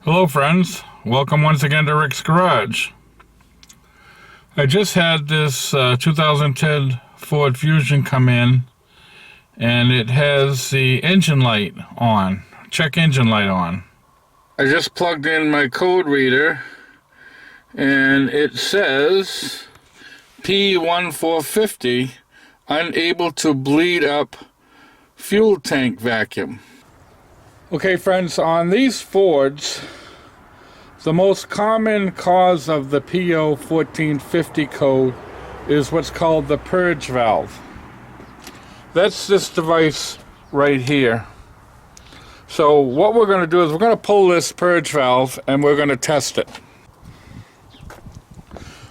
Hello friends, welcome once again to Rick's Garage. I just had this 2010 Ford Fusion come in, and it has the engine light on, check engine light on. I just plugged in my code reader and it says P1450 unable to bleed up fuel tank vacuum. Okay friends, on these Fords, the most common cause of the P1450 code is what's called the purge valve. That's this device right here. So what we're going to do is we're going to pull this purge valve and we're going to test it.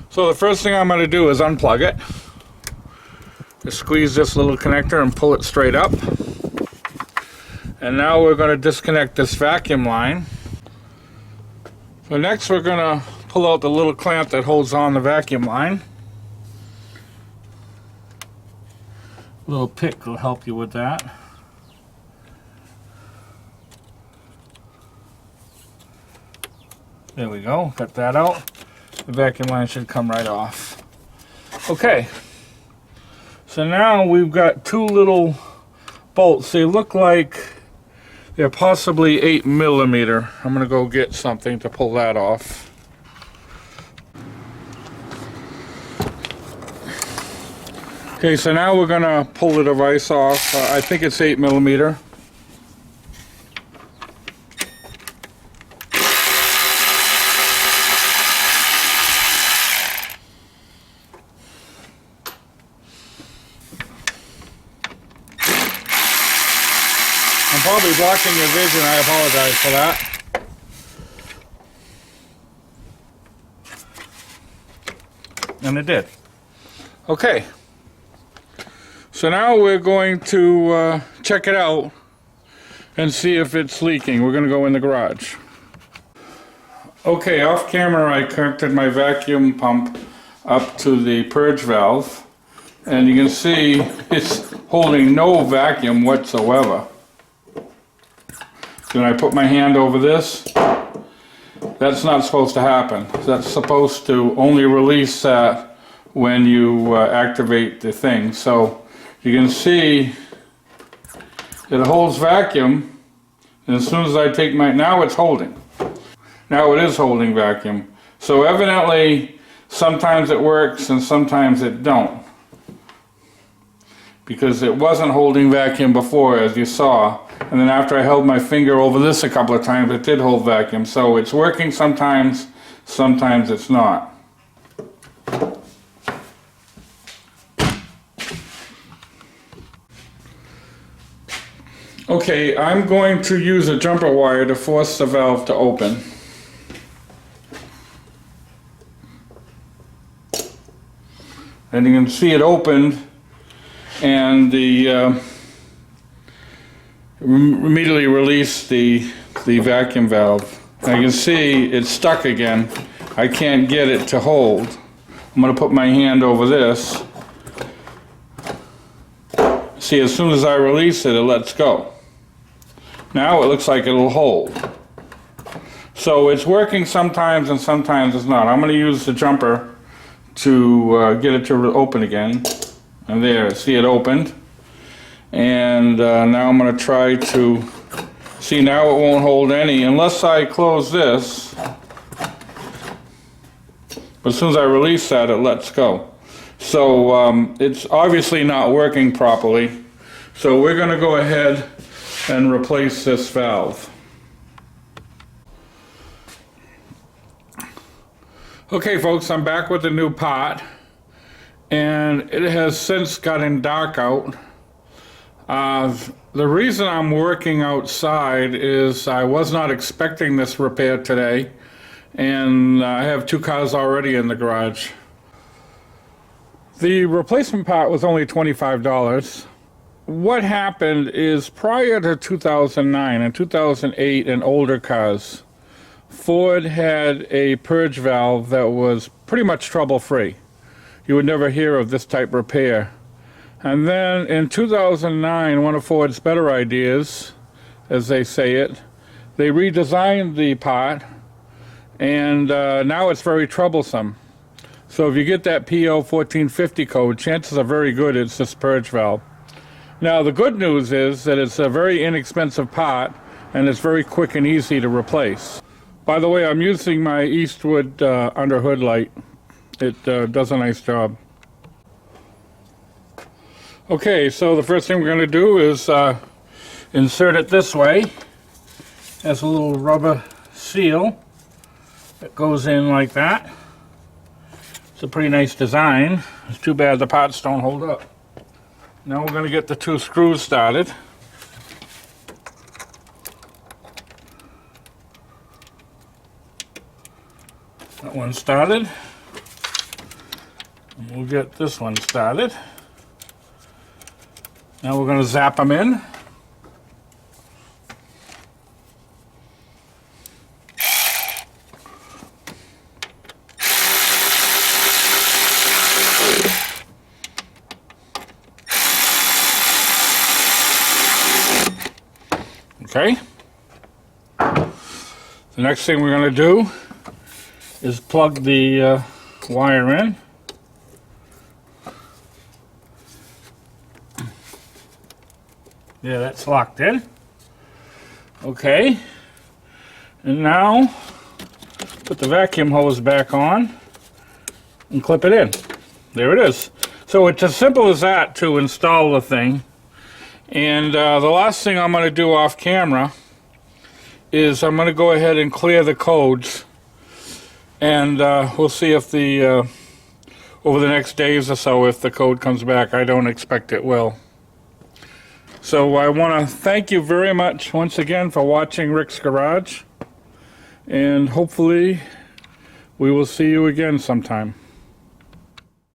So the first thing I'm going to do is unplug it. Just squeeze this little connector and pull it straight up. And now we're going to disconnect this vacuum line. So next we're going to pull out the little clamp that holds on the vacuum line. A little pick will help you with that. There we go, got that out. The vacuum line should come right off. Okay, so now we've got two little bolts. They look like they're possibly 8mm. I'm going to go get something to pull that off. Okay, so now we're going to pull the device off. I think it's 8mm. I'm probably blocking your vision. I apologize for that. And it did. Okay. So now we're going to check it out and see if it's leaking. We're going to go in the garage. Okay, off camera I connected my vacuum pump up to the purge valve. And you can see it's holding no vacuum whatsoever. Then I put my hand over this. That's not supposed to happen. That's supposed to only release that when you activate the thing. So you can see it holds vacuum, and as soon as I take my, now it's holding. Now it is holding vacuum. So evidently sometimes it works and sometimes it don't. Because it wasn't holding vacuum before, as you saw. And then after I held my finger over this a couple of times, it did hold vacuum. So it's working sometimes, sometimes it's not. Okay, I'm going to use a jumper wire to force the valve to open. And you can see it opened, and the immediately released the vacuum valve. And you can see it's stuck again. I can't get it to hold. I'm going to put my hand over this. See, as soon as I release it, it lets go. Now it looks like it'll hold. So it's working sometimes and sometimes it's not. I'm going to use the jumper to get it to open again. And there, see it opened. And now I'm going to try to, see, now it won't hold any unless I close this. But as soon as I release that, it lets go. So it's obviously not working properly. So we're going to go ahead and replace this valve. Okay folks, I'm back with a new pot, and it has since gotten dark out. The reason I'm working outside is I was not expecting this repair today, and I have two cars already in the garage. The replacement part was only $25. What happened is, prior to 2009 and 2008 and older cars, Ford had a purge valve that was pretty much trouble-free. You would never hear of this type of repair. And then in 2009, one of Ford's better ideas, as they say it, they redesigned the pot, and now it's very troublesome. So if you get that P1450 code, chances are very good it's this purge valve. Now the good news is that it's a very inexpensive pot, and it's very quick and easy to replace. By the way, I'm using my Eastwood under hood light. It does a nice job. Okay, so the first thing we're going to do is insert it this way. It has a little rubber seal that goes in like that. It's a pretty nice design. It's too bad the pots don't hold up. Now we're going to get the two screws started. That one started. And we'll get this one started. Now we're going to zap them in. Okay. The next thing we're going to do is plug the wire in. Yeah, that's locked in. Okay. And now put the vacuum hose back on and clip it in. There it is. So it's as simple as that to install the thing. And the last thing I'm going to do off camera is I'm going to go ahead and clear the codes, and we'll see if the over the next days or so if the code comes back. I don't expect it will. So I want to thank you very much once again for watching Rick's Garage, and hopefully we will see you again sometime.